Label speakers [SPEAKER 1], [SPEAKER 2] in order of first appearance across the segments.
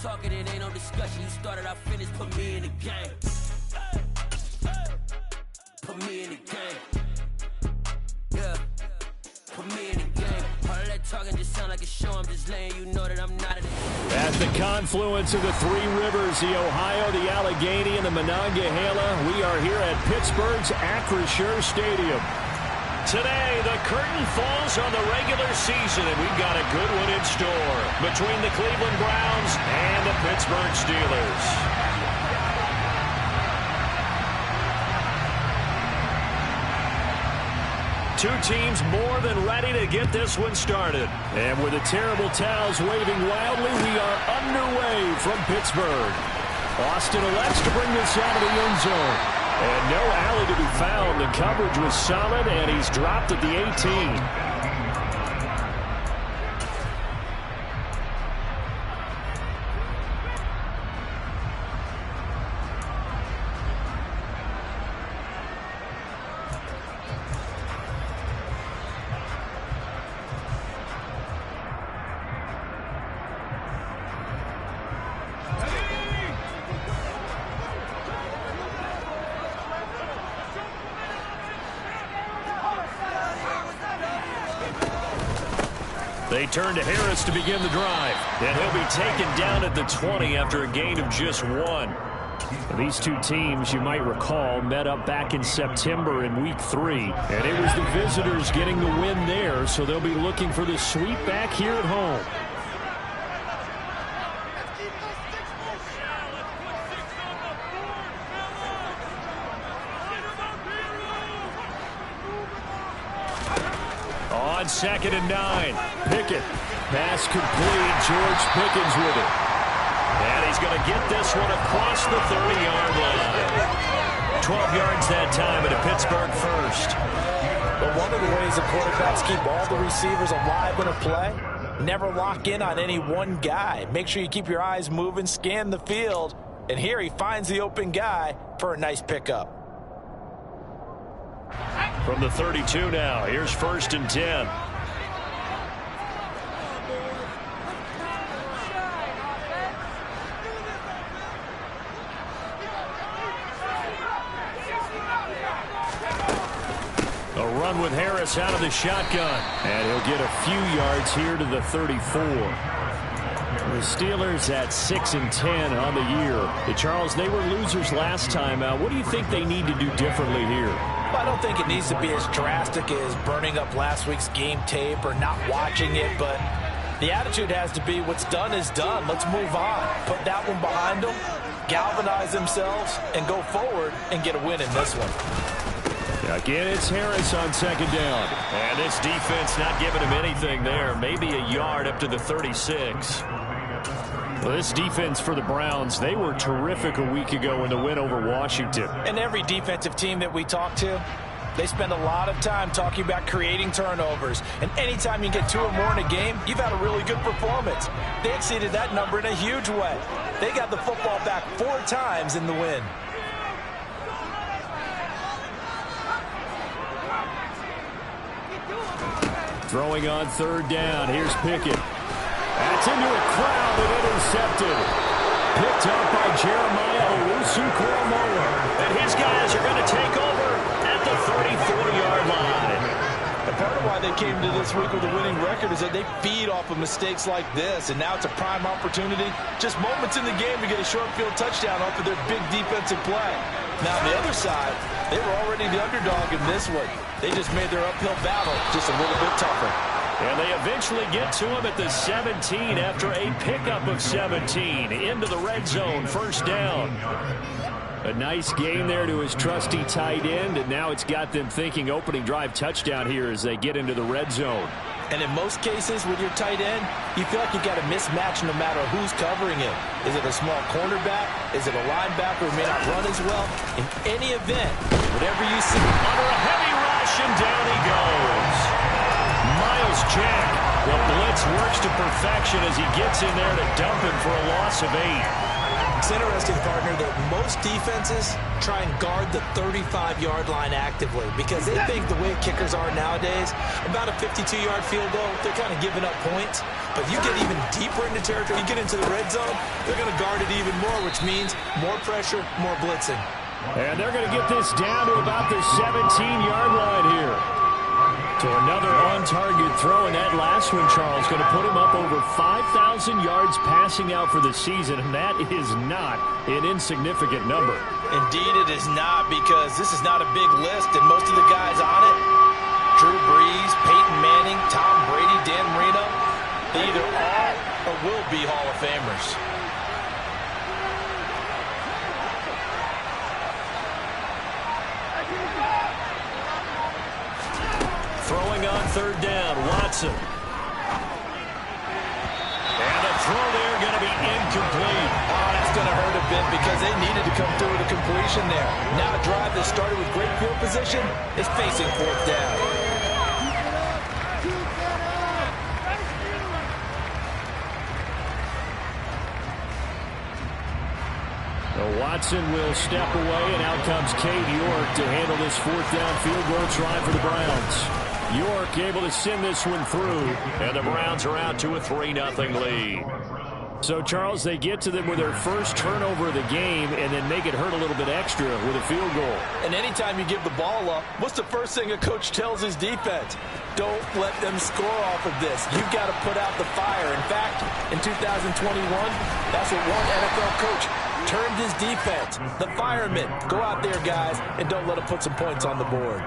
[SPEAKER 1] talking, it ain't no discussion. You started, I finished, put me in the game. Put me in the game. Yeah. Put me in the game. All that talking just sound like a show. I'm just letting you know that I'm not in it.
[SPEAKER 2] At the confluence of the three rivers, the Ohio, the Allegheny, and the Monongahela, we are here at Pittsburgh's Acrisure Stadium. Today, the curtain falls on the regular season, and we've got a good one in store between the Cleveland Browns and the Pittsburgh Steelers. Two teams more than ready to get this one started. And with the terrible towels waving wildly, we are underway from Pittsburgh. Austin elects to bring this out of the end zone. And no alley to be found. The coverage was solid, and he's dropped at the 18. They turn to Harris to begin the drive, and he'll be taken down at the 20 after a gain of just 1. These two teams, you might recall, met up back in September in Week 3, and it was the visitors getting the win there, so they'll be looking for the sweep back here at home. On 2nd and 9, Pickett. Pass complete. George Pickens with it. And he's going to get this one across the 30-yard line. 12 yards that time at a Pittsburgh first.
[SPEAKER 3] But one of the ways the quarterbacks keep all the receivers alive in a play, never lock in on any one guy. Make sure you keep your eyes moving, scan the field, and here he finds the open guy for a nice pickup.
[SPEAKER 2] From the 32 now, here's 1st and 10. A run with Harris out of the shotgun. And he'll get a few yards here to the 34. The Steelers at 6 and 10 on the year. Hey, Charles, they were losers last time. What do you think they need to do differently here?
[SPEAKER 3] Well, I don't think it needs to be as drastic as burning up last week's game tape or not watching it, but the attitude has to be what's done is done. Let's move on. Put that one behind them, galvanize themselves, and go forward and get a win in this one.
[SPEAKER 2] Again, it's Harris on 2nd down. And this defense not giving him anything there. Maybe a yard up to the 36. Well, this defense for the Browns, they were terrific a week ago in the win over Washington.
[SPEAKER 3] And every defensive team that we talk to, they spend a lot of time talking about creating turnovers. And anytime you get 2 or more in a game, you've had a really good performance. They exceeded that number in a huge way. They got the football back 4 times in the win.
[SPEAKER 2] Throwing on 3rd down. Here's Pickett. That's into a crowd and intercepted. Picked up by Jeremiah Owusu-Koramoah. And his guys are going to take over at the 34-yard line.
[SPEAKER 3] And part of why they came to this week with a winning record is that they feed off of mistakes like this. And now it's a prime opportunity. Just moments in the game to get a short field touchdown off of their big defensive play. Now on the other side, they were already the underdog in this one. They just made their uphill battle just a little bit tougher.
[SPEAKER 2] And they eventually get to him at the 17 after a pickup of 17 into the red zone. 1st down. A nice gain there to his trusty tight end, and now it's got them thinking opening drive touchdown here as they get into the red zone.
[SPEAKER 3] And in most cases with your tight end, you feel like you got a mismatch no matter who's covering it. Is it a small cornerback? Is it a linebacker who may not run as well? In any event, whatever you see.
[SPEAKER 2] Under a heavy rush, and down he goes. Miles Jack. The blitz works to perfection as he gets in there to dump him for a loss of 8.
[SPEAKER 3] interesting, partner, that most defenses try and guard the 35-yard line actively because they think the way kickers are nowadays, about a 52-yard field goal, they're kind of giving up points. But you get even deeper into territory, you get into the red zone, they're going to guard it even more, which means more pressure, more blitzing.
[SPEAKER 2] And they're going to get this down to about the 17-yard line here. So another on-target throw, and that last one, Charles, going to put him up over 5,000 yards passing out for the season, and that is not an insignificant number.
[SPEAKER 3] Indeed it is not, because this is not a big list, and most of the guys on it, Drew Brees, Peyton Manning, Tom Brady, Dan Marino, they either are or will be Hall of Famers.
[SPEAKER 2] Throwing on third down, Watson. And the throw there going to be incomplete.
[SPEAKER 3] Oh, that's going to hurt a bit because they needed to come through with a completion there. Now a drive that started with great field position is facing fourth down.
[SPEAKER 2] Watson will step away, and out comes Cade York to handle this fourth down field goal try for the Browns. York able to send this one through, and the Browns are out to a 3-0 lead. So, Charles, they get to them with their first turnover of the game and then make it hurt a little bit extra with a field goal.
[SPEAKER 3] And anytime you give the ball up, what's the first thing a coach tells his defense? Don't let them score off of this. You've got to put out the fire. In fact, in 2021, that's what one NFL coach termed his defense. The firemen. Go out there, guys, and don't let them put some points on the board.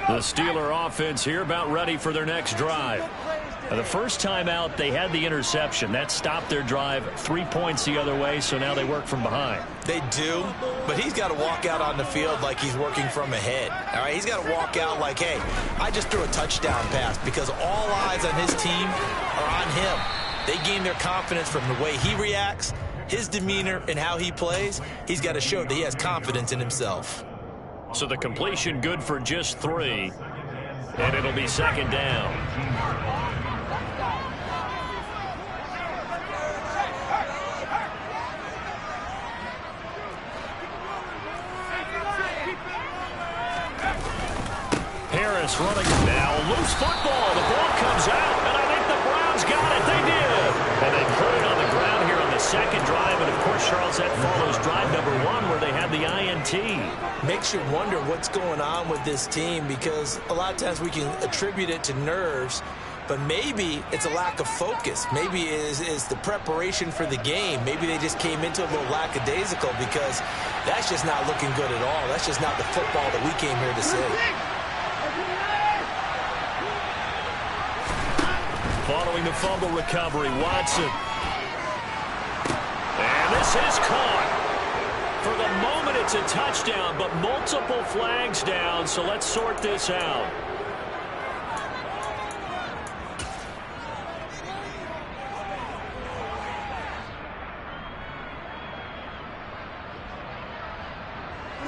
[SPEAKER 2] The Steeler offense here about ready for their next drive. The first time out, they had the interception. That stopped their drive 3 points the other way, so now they work from behind.
[SPEAKER 3] They do, but he's got to walk out on the field like he's working from ahead. All right, he's got to walk out like, hey, I just threw a touchdown pass, because all eyes on his team are on him. They gain their confidence from the way he reacts, his demeanor, and how he plays. He's got to show that he has confidence in himself.
[SPEAKER 2] So the completion good for just 3, and it'll be second down. Harris running now. Loose football. The ball comes out, and I think the Browns got it. They did. And they put it on the ground here on the second drive. And, of course, Charles, that follows drive number 1 where they had the INT.
[SPEAKER 3] Makes you wonder what's going on with this team, because a lot of times we can attribute it to nerves, but maybe it's a lack of focus. Maybe it is the preparation for the game. Maybe they just came into a little lackadaisical, because that's just not looking good at all. That's just not the football that we came here to see.
[SPEAKER 2] Following the fumble recovery, Watson. And this is caught. For the moment, it's a touchdown, but multiple flags down, so let's sort this out.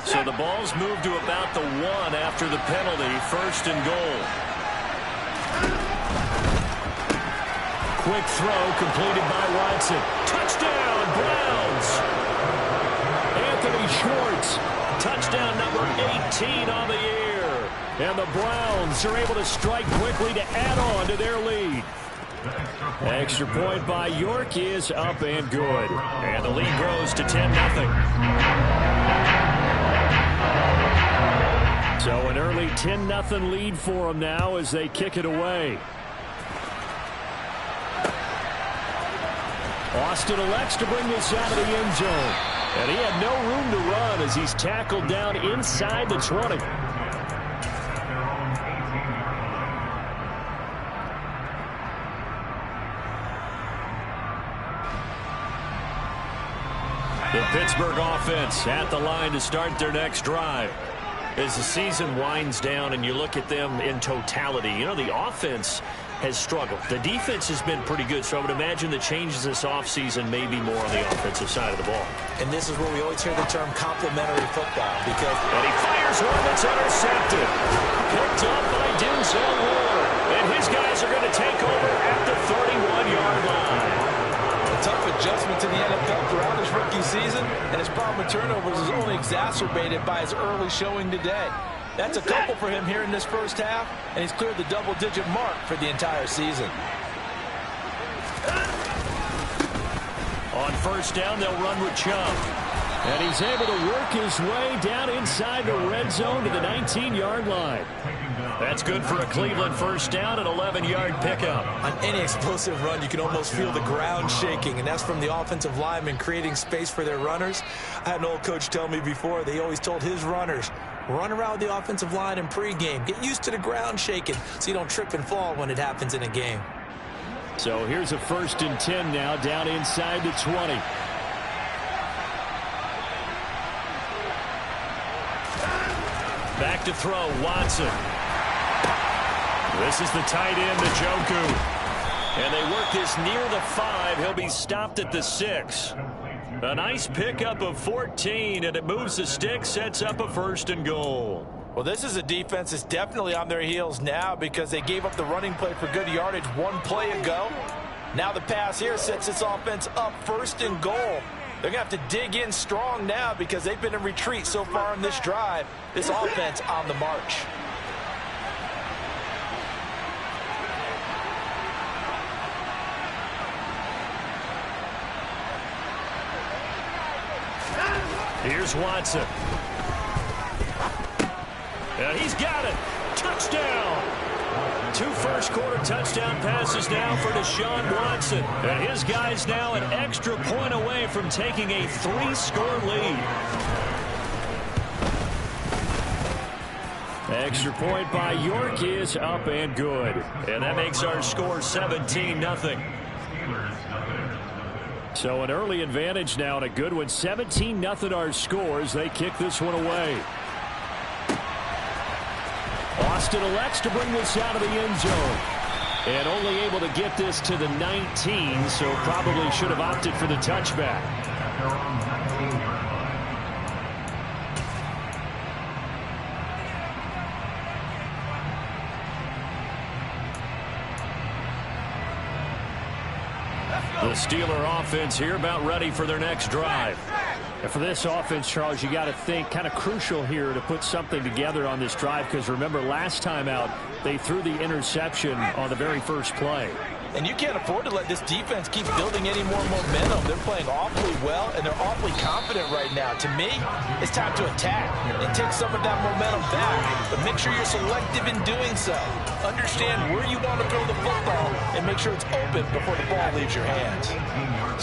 [SPEAKER 2] So the ball's moved to about the 1 after the penalty, 1st and goal. Quick throw completed by Watson. Touchdown, Browns. Anthony Schwartz, touchdown number 18 on the year. And the Browns are able to strike quickly to add on to their lead. Extra point by York is up and good. And the lead grows to 10-0. So an early 10-0 lead for them now as they kick it away. Austin elects to bring this out of the end zone. And he had no room to run as he's tackled down inside the 20. The Pittsburgh offense at the line to start their next drive. As the season winds down and you look at them in totality, you know, the offense has struggled. The defense has been pretty good, so I would imagine the changes this offseason may be more on the offensive side of the ball.
[SPEAKER 3] And this is where we always hear the term complementary football, because...
[SPEAKER 2] And he fires one that's intercepted. Picked up by Denzel Ward. And his guys are going to take
[SPEAKER 3] problem with turnovers is only exacerbated by his early showing today. That's a couple for him here in this first half, and he's cleared the double-digit mark for the entire season.
[SPEAKER 2] On first down, they'll run with Chubb. And he's able to work his way down inside the red zone to the 19-yard line. That's good for a Cleveland first down, an 11-yard pickup.
[SPEAKER 3] On any explosive run, you can almost feel the ground shaking, and that's from the offensive linemen creating space for their runners. I had an old coach tell me before, they always told his runners, run around the offensive line in pregame. Get used to the ground shaking so you don't trip and fall when it happens in a game.
[SPEAKER 2] So here's a 1st and 10 now, down inside the 20. Back to throw, Watson. This is the tight end, Njoku. And they work this near the 5. He'll be stopped at the 6. A nice pickup of 14, and it moves the stick, sets up a 1st and goal.
[SPEAKER 3] Well, this is a defense that's definitely on their heels now because they gave up the running play for good yardage one play ago. Now the pass here sets this offense up 1st and goal. They're going to have to dig in strong now because they've been in retreat so far in this drive. This offense on the march.
[SPEAKER 2] Here's Watson. And he's got it. Touchdown. 2 first-quarter touchdown passes now for Deshaun Watson. And his guys now an extra point away from taking a 3-score lead. Extra point by York is up and good. And that makes our score 17-0. So an early advantage now and a good one. 17-0 our scores. They kick this one away. Austin elects to bring this out of the end zone. And only able to get this to the 19, so probably should have opted for the touchback. The Steeler offense here about ready for their next drive. And for this offense, Charles, you got to think kind of crucial here to put something together on this drive because remember last time out they threw the interception on the very first play.
[SPEAKER 3] And you can't afford to let this defense keep building any more momentum. They're playing awfully well, and they're awfully confident right now. To me, it's time to attack and take some of that momentum back. But make sure you're selective in doing so. Understand where you want to throw the football and make sure it's open before the ball leaves your hands.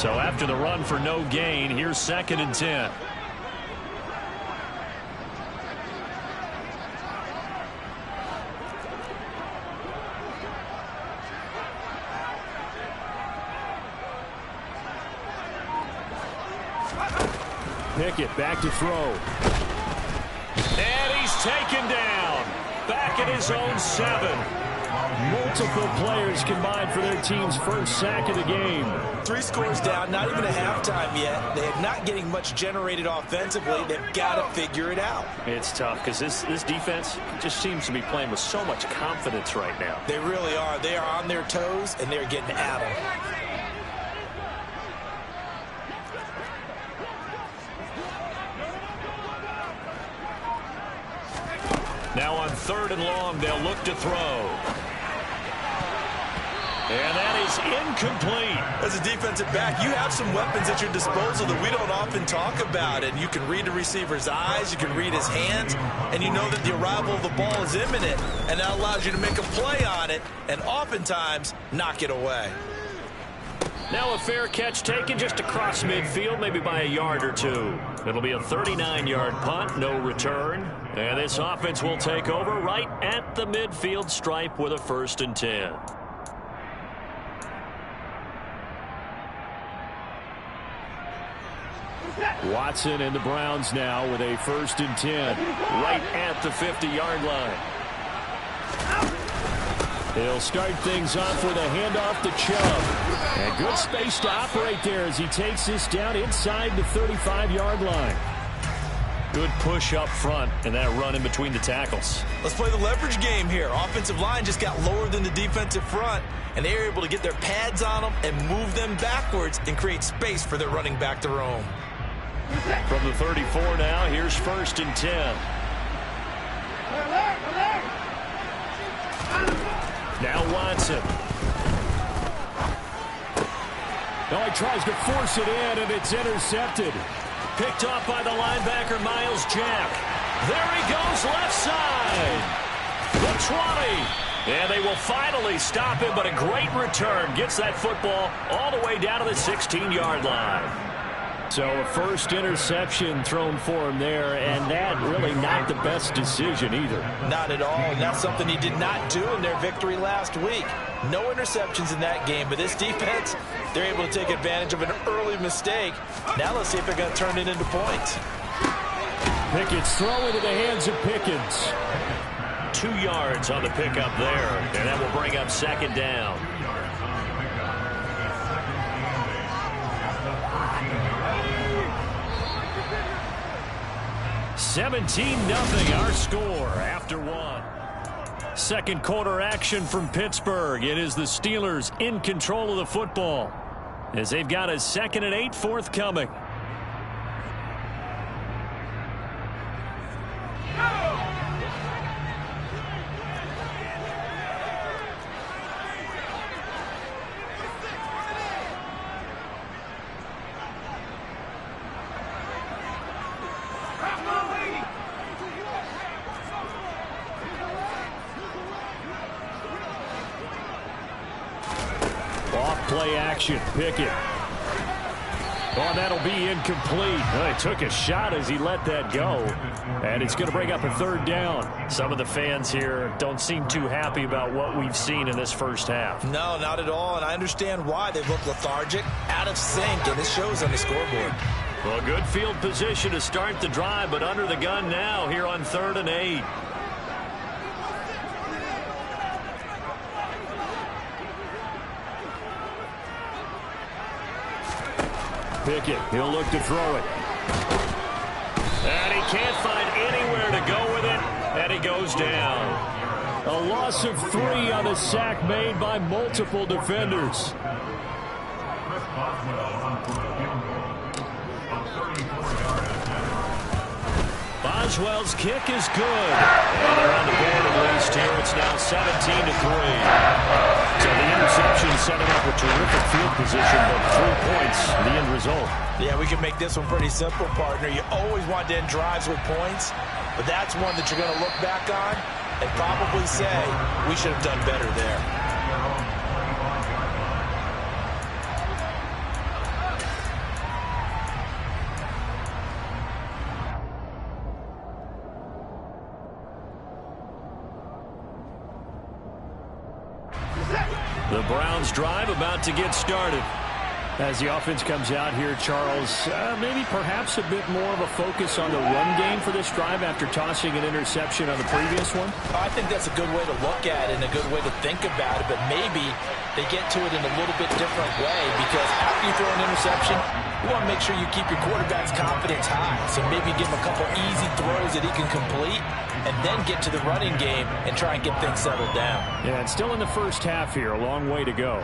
[SPEAKER 2] So after the run for no gain, here's 2nd and 10. Pickett back to throw. And he's taken down. Back at his own 7. Multiple players combined for their team's first sack of the game.
[SPEAKER 3] 3 scores down, not even a halftime yet. They're not getting much generated offensively. They've got to figure it out.
[SPEAKER 2] It's tough because this defense just seems to be playing with so much confidence right now.
[SPEAKER 3] They really are. They are on their toes, and they're getting at them.
[SPEAKER 2] Now on 3rd and long, they'll look to throw. And that is incomplete.
[SPEAKER 3] As a defensive back, you have some weapons at your disposal that we don't often talk about. And you can read the receiver's eyes, you can read his hands, and you know that the arrival of the ball is imminent. And that allows you to make a play on it and oftentimes knock it away.
[SPEAKER 2] Now a fair catch taken just across midfield, maybe by a yard or 2. It'll be a 39-yard punt, no return. And this offense will take over right at the midfield stripe with a 1st and 10. Watson and the Browns now with a 1st and 10 right at the 50-yard line. He'll start things off with a handoff to Chubb. And good space to operate there as he takes this down inside the 35-yard line. Good push up front and that run in between the tackles.
[SPEAKER 3] Let's play the leverage game here. Offensive line just got lower than the defensive front, and they were able to get their pads on them and move them backwards and create space for their running back to roam.
[SPEAKER 2] From the 34 now, here's 1st and 10. Now Watson. Oh, he tries to force it in, and it's intercepted. Picked off by the linebacker, Miles Jack. There he goes, left side. The 20. And they will finally stop him, but a great return. Gets that football all the way down to the 16-yard line. So a first interception thrown for him there, and that really not the best decision either.
[SPEAKER 3] Not at all, and that's something he did not do in their victory last week. No interceptions in that game, but this defense, they're able to take advantage of an early mistake. Now let's see if they're going to turn it into points.
[SPEAKER 2] Pickett's throw into the hands of Pickens. 2 yards on the pickup there, and that will bring up 2nd down. (17-0) our score after 1. Second quarter action from Pittsburgh. It is the Steelers in control of the football as they've got a 2nd and 8 forthcoming. Play action. Pickett. Oh, that'll be incomplete. Well, he took a shot as he let that go. And it's going to bring up a 3rd down. Some of the fans here don't seem too happy about what we've seen in this first half.
[SPEAKER 3] No, not at all. And I understand why. They look lethargic, out of sync, and it shows on the scoreboard.
[SPEAKER 2] Well, good field position to start the drive, but under the gun now here on 3rd and 8. Pickett, he'll look to throw it. And he can't find anywhere to go with it, and he goes down. A loss of 3 on a sack made by multiple defenders. Boswell's kick is good. And they're on the board at least here. It's now 17-3. So the interception setting up a terrific field position, but 3 points, the end result.
[SPEAKER 3] Yeah, we can make this one pretty simple, partner. You always want to end drives with points, but that's one that you're going to look back on and probably say, we should have done better there.
[SPEAKER 2] The Browns drive about to get started. As the offense comes out here, Charles, maybe perhaps a bit more of a focus on the run game for this drive after tossing an interception on the previous one?
[SPEAKER 3] I think that's a good way to look at it and a good way to think about it, but maybe they get to it in a little bit different way because after you throw an interception, you want to make sure you keep your quarterback's confidence high. So maybe give him a couple easy throws that he can complete and then get to the running game and try and get things settled down.
[SPEAKER 2] Yeah, it's still in the first half here. A long way to go.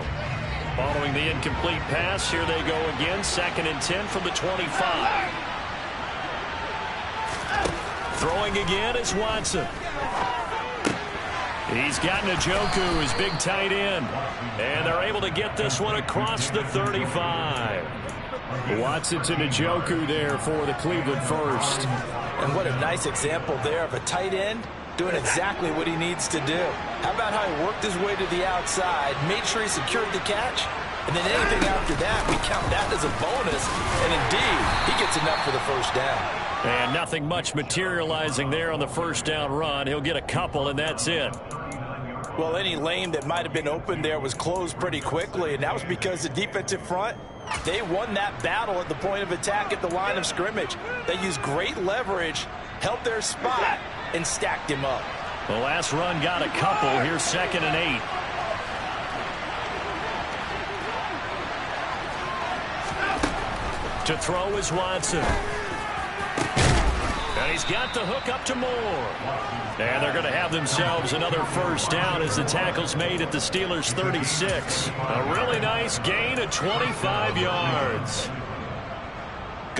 [SPEAKER 2] Following the incomplete pass, here they go again. 2nd and 10 from the 25. Throwing again is Watson. He's got Njoku, his big tight end. And they're able to get this one across the 35. Watson to Njoku there for the Cleveland first.
[SPEAKER 3] And what a nice example there of a tight end doing exactly what he needs to do. How about how he worked his way to the outside, made sure he secured the catch, and then anything after that, we count that as a bonus. And indeed, he gets enough for the first down.
[SPEAKER 2] And nothing much materializing there on the first down run. He'll get a couple, and that's it.
[SPEAKER 3] Well, any lane that might have been open there was closed pretty quickly, and that was because the defensive front, they won that battle at the point of attack at the line of scrimmage. They used great leverage, held their spot, and stacked him up.
[SPEAKER 2] The last run got a couple. Here's 2nd and 8. To throw is Watson. And he's got the hook up to Moore. And they're going to have themselves another first down as the tackle's made at the Steelers' 36. A really nice gain of 25 yards.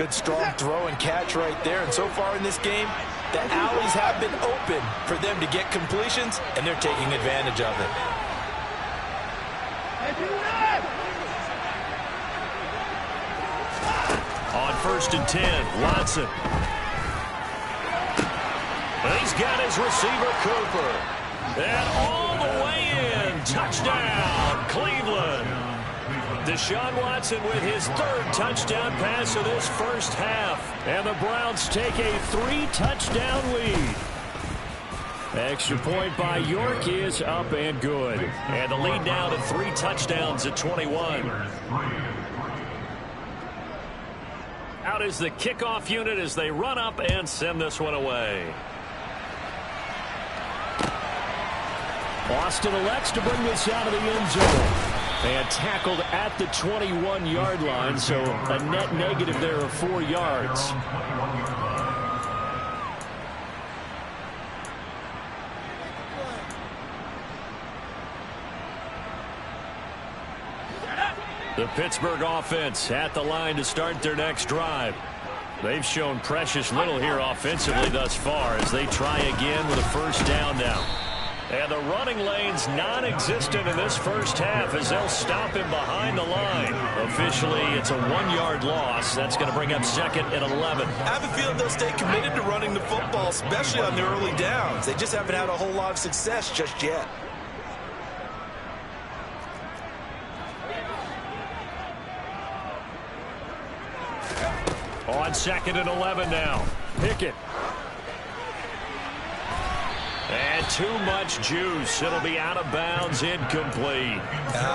[SPEAKER 3] Good, strong throw and catch right there. And so far in this game, the alleys have been open for them to get completions, and they're taking advantage of it.
[SPEAKER 2] On 1st and 10, Watson. And he's got his receiver, Cooper. And all the way in. Touchdown, Cleveland. Deshaun Watson with his 3rd touchdown pass of this first half. And the Browns take a 3-touchdown lead. Extra point by York is up and good. And the lead now to 3 touchdowns at 21. Out is the kickoff unit as they run up and send this one away. Austin elects to bring this out of the end zone. And tackled at the 21-yard line, so a net negative there of 4 yards. The Pittsburgh offense at the line to start their next drive. They've shown precious little here offensively thus far as they try again with a 1st down now. And the running lane's non-existent in this first half as they'll stop him behind the line. Officially, it's a 1-yard loss. That's going to bring up 2nd and 11.
[SPEAKER 3] I have a feeling they'll stay committed to running the football, especially on the early downs. They just haven't had a whole lot of success just yet.
[SPEAKER 2] On 2nd and 11 now. Pickett. And too much juice. It'll be out of bounds, incomplete.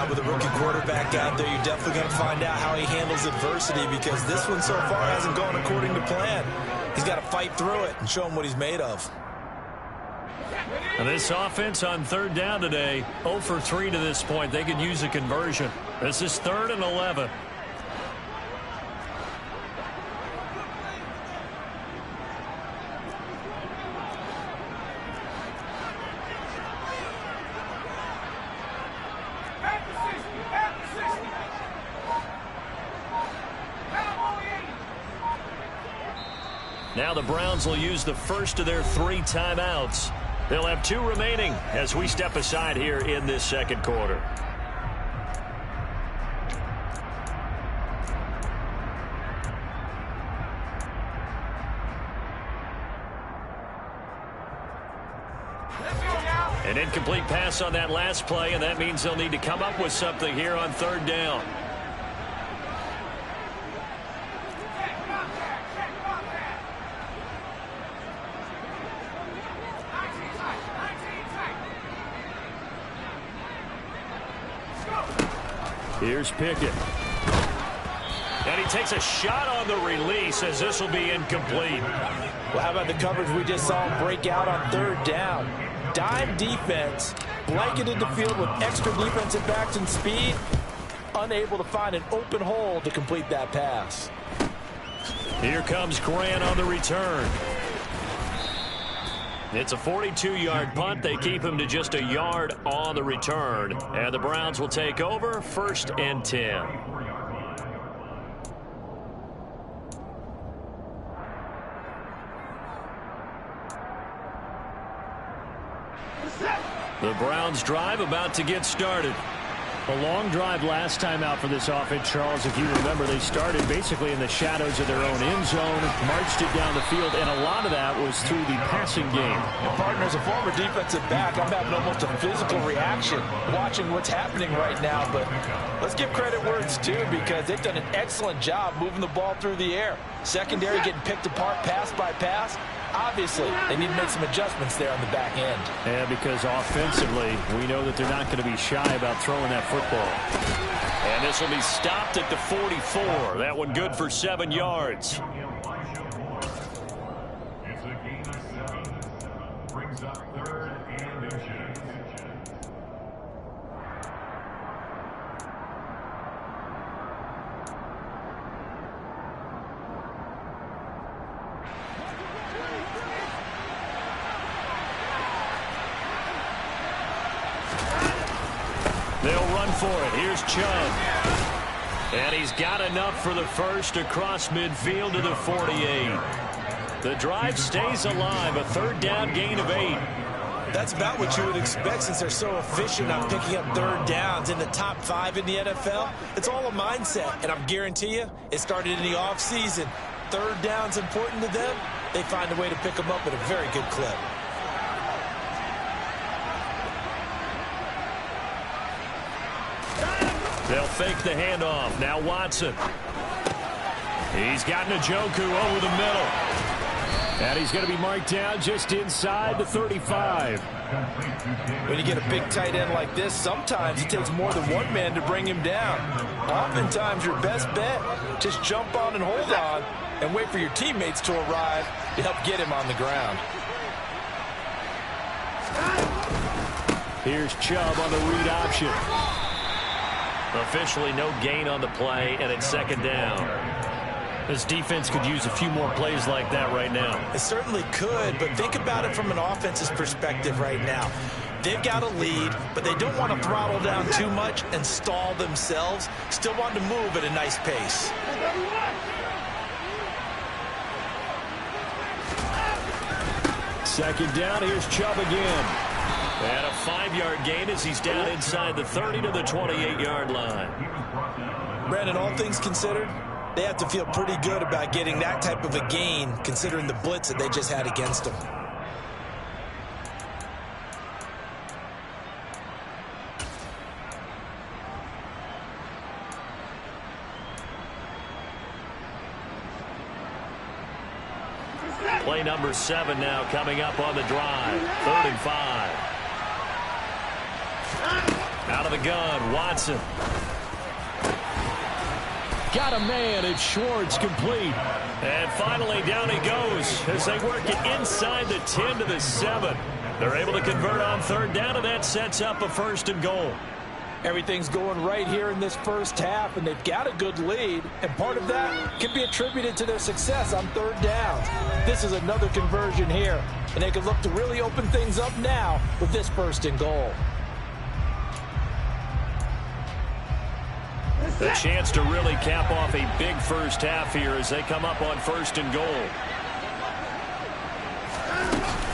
[SPEAKER 3] With a rookie quarterback out there, you're definitely going to find out how he handles adversity because this one so far hasn't gone according to plan. He's got to fight through it and show him what he's made of.
[SPEAKER 2] And this offense on 3rd down today, 0 for 3 to this point. They could use a conversion. This is 3rd and 11. Now the Browns will use the first of their 3 timeouts. They'll have 2 remaining as we step aside here in this 2nd quarter. An incomplete pass on that last play, and that means they'll need to come up with something here on 3rd down. Here's Pickett. And he takes a shot on the release as this will be incomplete.
[SPEAKER 3] Well, how about the coverage we just saw him break out on 3rd down? Dime defense, blanketed the field with extra defensive backs and speed, unable to find an open hole to complete that pass.
[SPEAKER 2] Here comes Grant on the return. It's a 42-yard punt. They keep him to just a yard on the return. And the Browns will take over 1st and 10. The Browns drive about to get started. A long drive last time out for this offense, Charles. If you remember, they started basically in the shadows of their own end zone, marched it down the field, and a lot of that was through the passing game.
[SPEAKER 3] And partner, as a former defensive back, I'm having almost a physical reaction watching what's happening right now. But let's give credit where it's due because they've done an excellent job moving the ball through the air. Secondary getting picked apart pass by pass. Obviously, they need to make some adjustments there on the back end.
[SPEAKER 2] Yeah, because offensively, we know that they're not going to be shy about throwing that football. And this will be stopped at the 44. That one good for 7 yards.
[SPEAKER 4] It's a gain of 7. Brings up 3rd and inches.
[SPEAKER 2] They'll run for it. Here's Chubb. And he's got enough for the first across midfield to the 48. The drive stays alive, a third down gain of 8.
[SPEAKER 3] That's about what you would expect since they're so efficient on picking up third downs in the top 5 in the NFL. It's all a mindset, and I'm guarantee you it started in the offseason. Third down's important to them. They find a way to pick them up at a very good clip.
[SPEAKER 2] They'll fake the handoff. Now Watson. He's got Njoku over the middle. And he's going to be marked down just inside the 35.
[SPEAKER 3] When you get a big tight end like this, sometimes it takes more than one man to bring him down. Oftentimes, your best bet, just jump on and hold on and wait for your teammates to arrive to help get him on the ground.
[SPEAKER 2] Here's Chubb on the read option.
[SPEAKER 5] Officially no gain on the play, and it's second down. This defense could use a few more plays like that right now.
[SPEAKER 3] It certainly could, but think about it from an offense's perspective right now. They've got a lead, but they don't want to throttle down too much and stall themselves. Still want to move at a nice pace.
[SPEAKER 2] Second down, here's Chubb again.
[SPEAKER 5] And a 5-yard gain as he's down inside the 30 to the 28-yard line.
[SPEAKER 3] Brandon, all things considered, they have to feel pretty good about getting that type of a gain considering the blitz that they just had against them.
[SPEAKER 5] Play number 7 now coming up on the drive. 3rd and 5. Out of the gun, Watson.
[SPEAKER 2] Got a man, it's Schwartz, complete.
[SPEAKER 5] And finally down he goes as they work it inside the 10 to the 7. They're able to convert on 3rd down, and that sets up a 1st and goal.
[SPEAKER 3] Everything's going right here in this first half, and they've got a good lead, and part of that can be attributed to their success on 3rd downs. This is another conversion here, and they can look to really open things up now with this 1st and goal.
[SPEAKER 5] A chance to really cap off a big first half here as they come up on 1st and goal.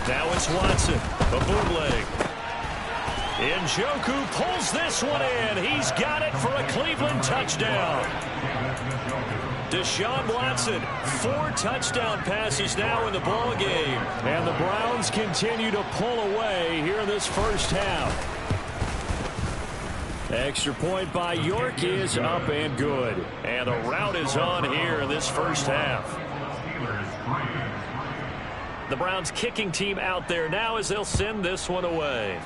[SPEAKER 5] Now it's Watson, a bootleg. Njoku pulls this one in. He's got it for a Cleveland touchdown. Deshaun Watson, 4 touchdown passes now in the ball game.
[SPEAKER 2] And the Browns continue to pull away here in this first half. Extra point by York is up and good.
[SPEAKER 5] And the route is on here in this first half. The Browns kicking team out there now as they'll send this one away.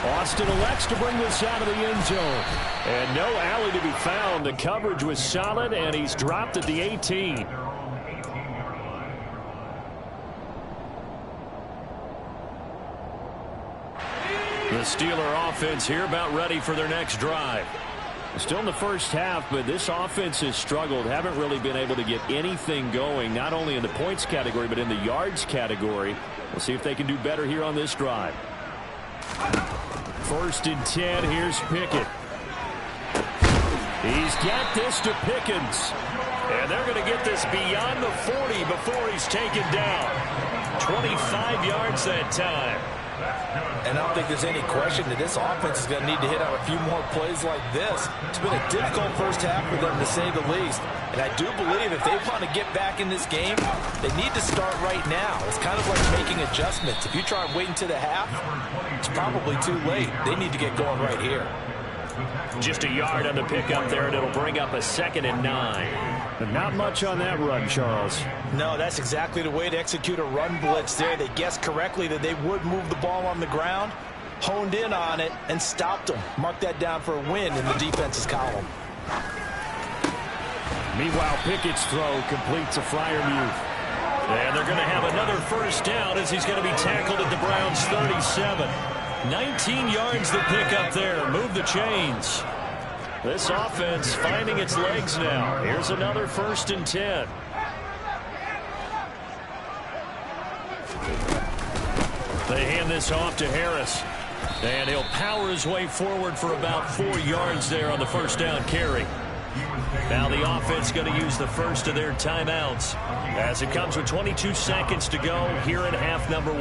[SPEAKER 2] Austin elects to bring this out of the end zone. And no alley to be found. The coverage was solid, and he's dropped at the 18.
[SPEAKER 5] The Steeler offense here about ready for their next drive.
[SPEAKER 2] Still in the first half, but this offense has struggled. Haven't really been able to get anything going, not only in the points category, but in the yards category. We'll see if they can do better here on this drive. 1st and 10, here's Pickett. He's got this to Pickens.
[SPEAKER 5] And they're going to get this beyond the 40 before he's taken down. 25 yards that time.
[SPEAKER 3] And I don't think there's any question that this offense is going to need to hit on a few more plays like this. It's been a difficult first half for them, to say the least. And I do believe if they want to get back in this game, they need to start right now. It's kind of like making adjustments. If you try and wait until the half, it's probably too late. They need to get going right here.
[SPEAKER 5] Just a yard on the pickup there, and it'll bring up a 2nd and 9.
[SPEAKER 2] But not much on that run, Charles.
[SPEAKER 3] No, that's exactly the way to execute a run blitz there. They guessed correctly that they would move the ball on the ground, honed in on it, and stopped them. Mark that down for a win in the defense's column.
[SPEAKER 2] Meanwhile, Pickett's throw completes a Freiermuth.
[SPEAKER 5] And they're going to have another 1st down as he's going to be tackled at the Browns' 37. 19 yards to pick up there. Move the chains. This offense finding its legs now. Here's another 1st and 10. They hand this off to Harris. And he'll power his way forward for about 4 yards there on the first down carry. Now the offense going to use the first of their timeouts as it comes with 22 seconds to go here in half number 1.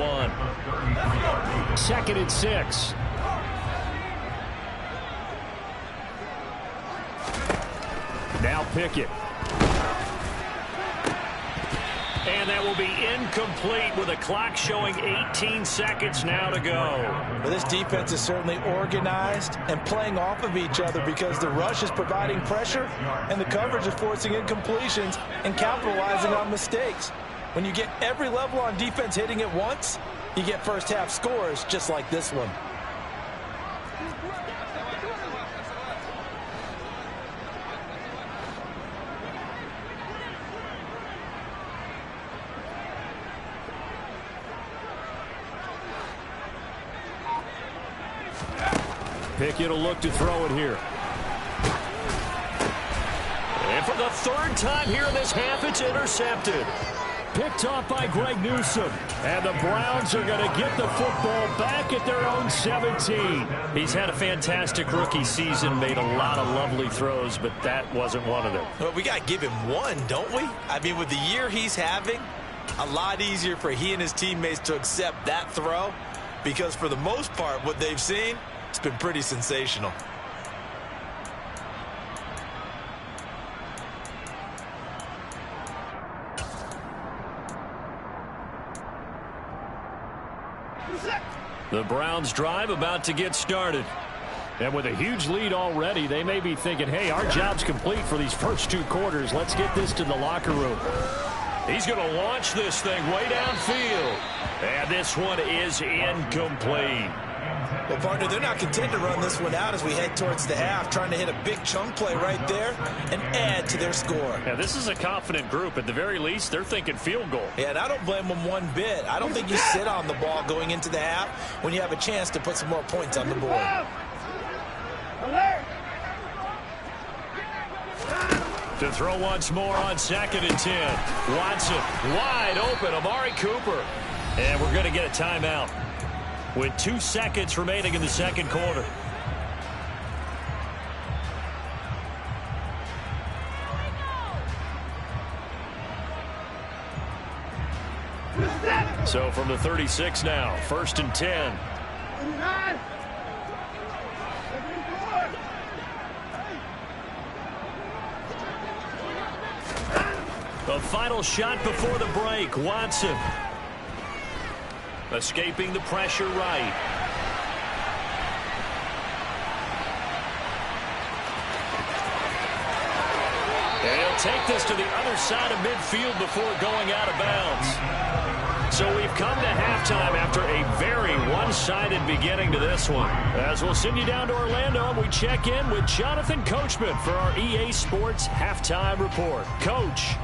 [SPEAKER 2] 2nd and 6. Now Pickett. And that will be incomplete with a clock showing 18 seconds now to go.
[SPEAKER 3] Well, this defense is certainly organized and playing off of each other because the rush is providing pressure and the coverage is forcing incompletions and capitalizing on mistakes. When you get every level on defense hitting at once, you get first half scores just like this one.
[SPEAKER 2] Pickett will look to throw it here.
[SPEAKER 5] And for the 3rd time here in this half, it's intercepted.
[SPEAKER 2] Picked off by Greg Newsome. And the Browns are going to get the football back at their own 17.
[SPEAKER 5] He's had a fantastic rookie season, made a lot of lovely throws, but that wasn't one of them.
[SPEAKER 3] Well, we got to give him one, don't we? I mean, with the year he's having, a lot easier for he and his teammates to accept that throw because for the most part, what they've seen, it's been pretty sensational.
[SPEAKER 5] The Browns drive about to get started.
[SPEAKER 2] And with a huge lead already, they may be thinking, hey, our job's complete for these first 2 quarters. Let's get this to the locker room.
[SPEAKER 5] He's going to launch this thing way downfield. And this one is incomplete.
[SPEAKER 3] Well, partner, they're not content to run this one out as we head towards the half, trying to hit a big chunk play right there and add to their score.
[SPEAKER 2] Yeah, this is a confident group. At the very least, they're thinking field goal.
[SPEAKER 3] Yeah, and I don't blame them one bit. I don't think you sit on the ball going into the half when you have a chance to put some more points on the board.
[SPEAKER 5] To throw once more on 2nd and 10. Watson wide open. Amari Cooper. And we're going to get a timeout with 2 seconds remaining in the 2nd quarter. So from the 36 now, 1st and 10. The final shot before the break. Watson escaping the pressure right. And he'll take this to the other side of midfield before going out of bounds. So we've come to halftime after a very one-sided beginning to this one. As we'll send you down to Orlando, and we check in with Jonathan Coachman for our EA Sports Halftime Report. Coach.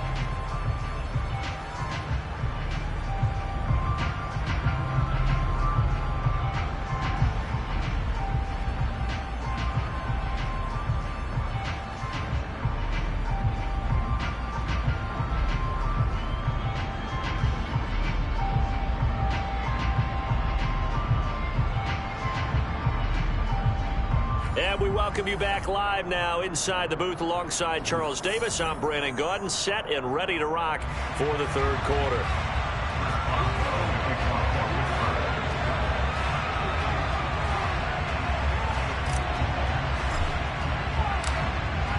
[SPEAKER 5] And we welcome you back live now inside the booth alongside Charles Davis. I'm Brandon Gaudin, set and ready to rock for the 3rd quarter.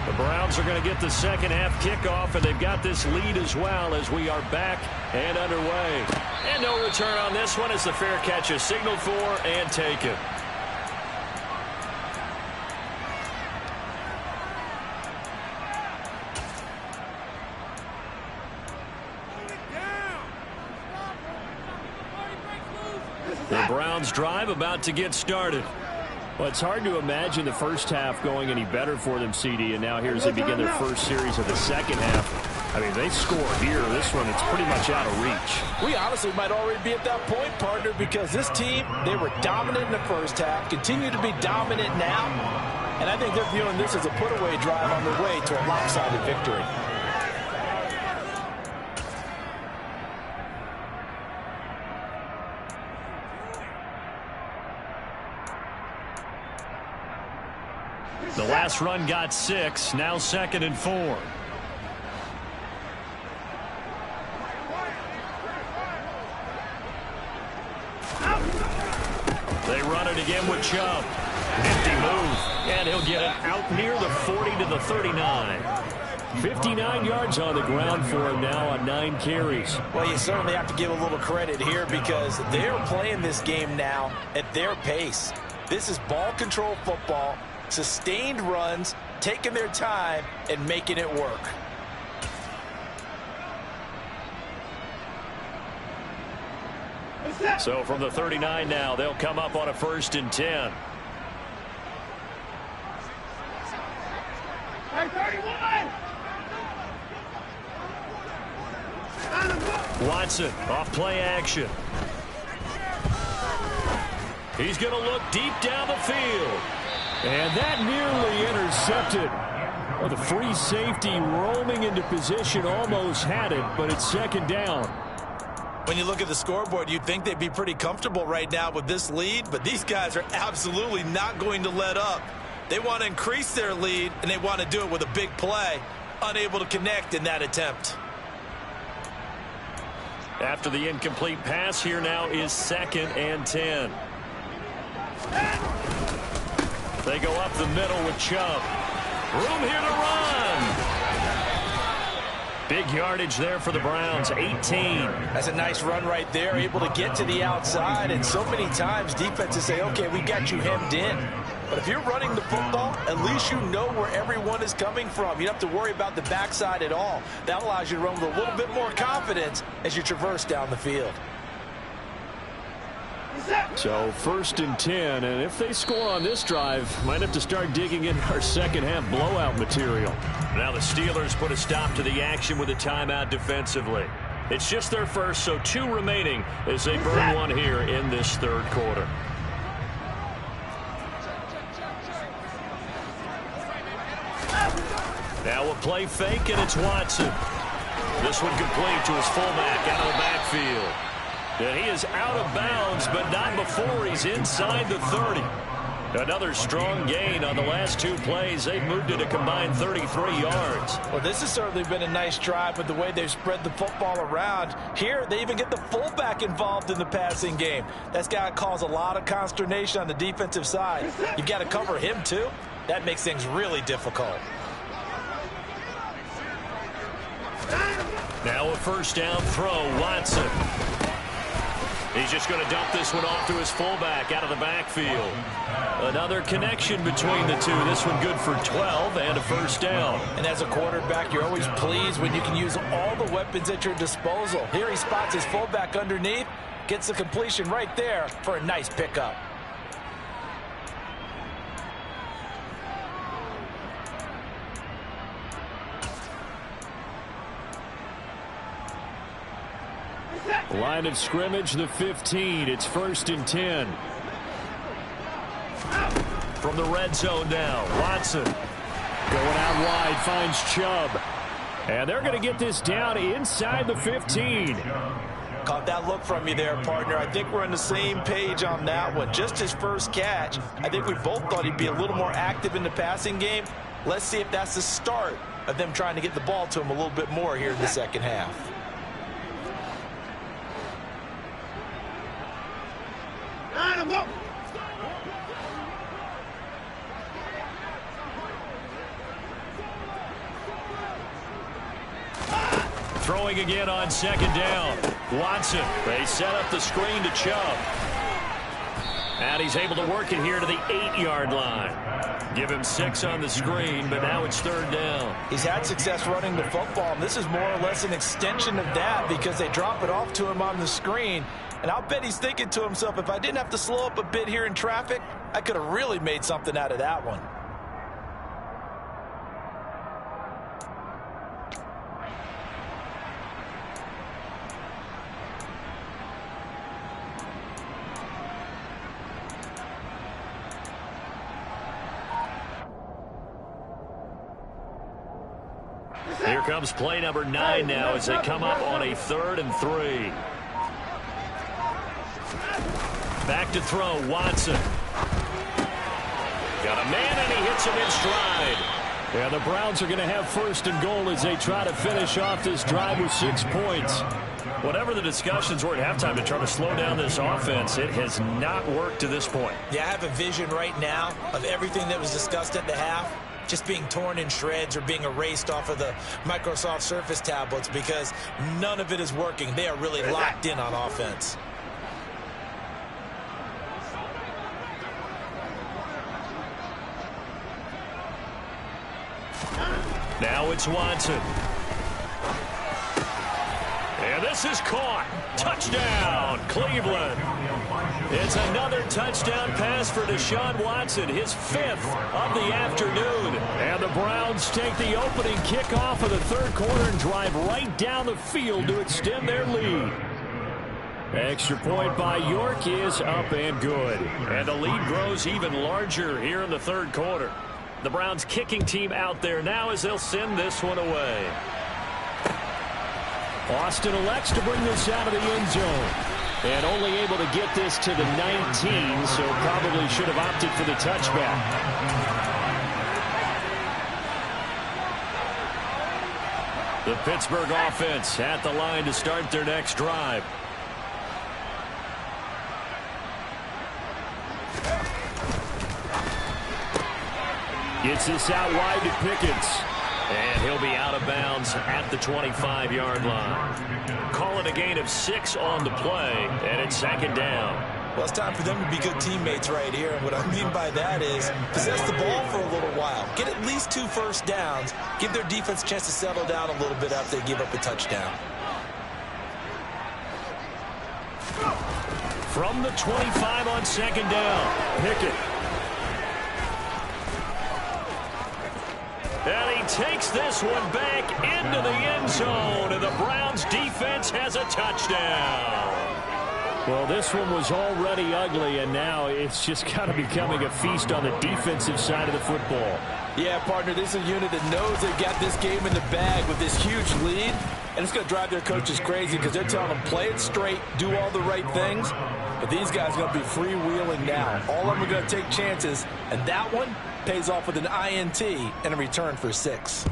[SPEAKER 5] The Browns are going to get the 2nd half kickoff, and they've got this lead as well as we are back and underway. And no return on this one as the fair catch is signaled for and taken. The Browns drive about to get started.
[SPEAKER 2] Well, it's hard to imagine the first half going any better for them, CD, and now here as they begin their first series of the 2nd half. I mean, they score here. This one, it's pretty much out of reach.
[SPEAKER 3] We honestly might already be at that point, partner, because this team, they were dominant in the first half, continue to be dominant now, and I think they're viewing this as a put-away drive on their way to a lopsided victory.
[SPEAKER 2] The last run got 6. Now 2nd and 4. They run it again with Chubb. Nifty move. And he'll get it out near the 40 to the 39. 59 yards on the ground for him now on 9 carries.
[SPEAKER 3] Well, you certainly have to give a little credit here because they're playing this game now at their pace. This is ball control football, sustained runs, taking their time, and making it work.
[SPEAKER 2] So from the 39 now, they'll come up on a 1st and 10.
[SPEAKER 1] Hey, 31!
[SPEAKER 2] Watson off play action. He's going to look deep down the field. And that nearly intercepted. Well, the free safety roaming into position almost had it, but it's 2nd down.
[SPEAKER 3] When you look at the scoreboard, you'd think they'd be pretty comfortable right now with this lead, but these guys are absolutely not going to let up. They want to increase their lead, and they want to do it with a big play. Unable to connect in that attempt.
[SPEAKER 2] After the incomplete pass, here now is 2nd and 10. They go up the middle with Chubb. Room here to run. Big yardage there for the Browns, 18.
[SPEAKER 3] That's a nice run right there, able to get to the outside. And so many times defenses say, okay, we got you hemmed in. But if you're running the football, at least you know where everyone is coming from. You don't have to worry about the backside at all. That allows you to run with a little bit more confidence as you traverse down the field.
[SPEAKER 2] So 1st and 10, and if they score on this drive, might have to start digging in our second half blowout material. Now the Steelers put a stop to the action with a timeout defensively. It's just their first, so 2 remaining as they burn one here in this 3rd quarter. Now a play fake, and it's Watson. This one complete to his fullback out of the backfield. And he is out of bounds, but not before he's inside the 30. Another strong gain on the last 2 plays. They've moved it a combined 33 yards.
[SPEAKER 3] Well, this has certainly been a nice drive with the way they've spread the football around. Here, they even get the fullback involved in the passing game. That's got to cause a lot of consternation on the defensive side. You've got to cover him, too. That makes things really difficult.
[SPEAKER 2] Now a 1st down throw, Watson. He's just going to dump this one off to his fullback out of the backfield. Another connection between the two. This one good for 12 and a 1st down.
[SPEAKER 3] And as a quarterback, you're always pleased when you can use all the weapons at your disposal. Here he spots his fullback underneath, gets the completion right there for a nice pickup.
[SPEAKER 2] Line of scrimmage, the 15. It's 1st and 10. From the red zone now, Watson going out wide, finds Chubb. And they're going to get this down inside the 15.
[SPEAKER 3] Caught that look from you there, partner. I think we're on the same page on that one. Just his first catch. I think we both thought he'd be a little more active in the passing game. Let's see if that's the start of them trying to get the ball to him a little bit more here in the second half.
[SPEAKER 2] Throwing again on 2nd down. Watson, they set up the screen to Chubb. And he's able to work it here to the 8-yard line. Give him 6 on the screen, but now it's 3rd down.
[SPEAKER 3] He's had success running the football, and this is more or less an extension of that because they drop it off to him on the screen. And I'll bet he's thinking to himself, if I didn't have to slow up a bit here in traffic, I could have really made something out of that one.
[SPEAKER 2] Here comes play number 9 now as they come up on a 3rd and 3. Back to throw, Watson.
[SPEAKER 5] Got a man, and he hits him in stride. Yeah, the Browns are going to have first and goal as they try to finish off this drive with 6 points. Whatever the discussions were at halftime to try to slow down this offense, it has not worked to this point.
[SPEAKER 3] Yeah, I have a vision right now of everything that was discussed at the half just being torn in shreds or being erased off of the Microsoft Surface tablets because none of it is working. They are really locked in on offense.
[SPEAKER 5] Now it's Watson. And this is caught. Touchdown, Cleveland. It's another touchdown pass for Deshaun Watson, his 5th of the afternoon. And the Browns take the opening kickoff of the third quarter and drive right down the field to extend their lead. Extra point by York is up and good. And the lead grows even larger here in the third quarter. The Browns kicking team out there now as they'll send this one away. Austin elects to bring this out of the end zone. And only able to get this to the 19, so probably should have opted for the touchback. The Pittsburgh offense at the line to start their next drive. Gets this out wide to Pickens. And he'll be out of bounds at the 25-yard line. Call it a gain of 6 on the play, and it's second down.
[SPEAKER 3] Well, it's time for them to be good teammates right here. And what I mean by that is possess the ball for a little while. Get at least 2 first downs. Give their defense a chance to settle down a little bit after they give up a touchdown.
[SPEAKER 5] From the 25 on second down, Pickett. And he takes this one back into the end zone, and the Browns defense has a touchdown. Well, this one was already ugly, and now it's just kind of becoming a feast on the defensive side of the football.
[SPEAKER 3] Yeah, partner, this is a unit that knows they've got this game in the bag with this huge lead, and it's going to drive their coaches crazy because they're telling them play it straight, do all the right things, but these guys are going to be freewheeling now. All of them are going to take chances, and that one pays off with an INT and a return for 6.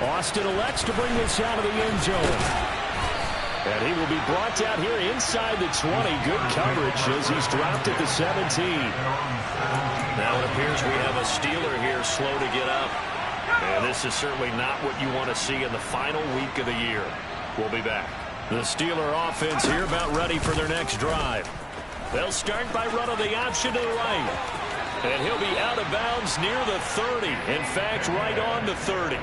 [SPEAKER 5] Austin elects to bring this out of the end zone. And he will be brought down here inside the 20. Good coverage as he's dropped at the 17. Now it appears we have a Steeler here slow to get up. And this is certainly not what you want to see in the final week of the year. We'll be back. The Steeler offense here about ready for their next drive. They'll start by running the option to the right. And he'll be out of bounds near the 30. In fact, right on the 30.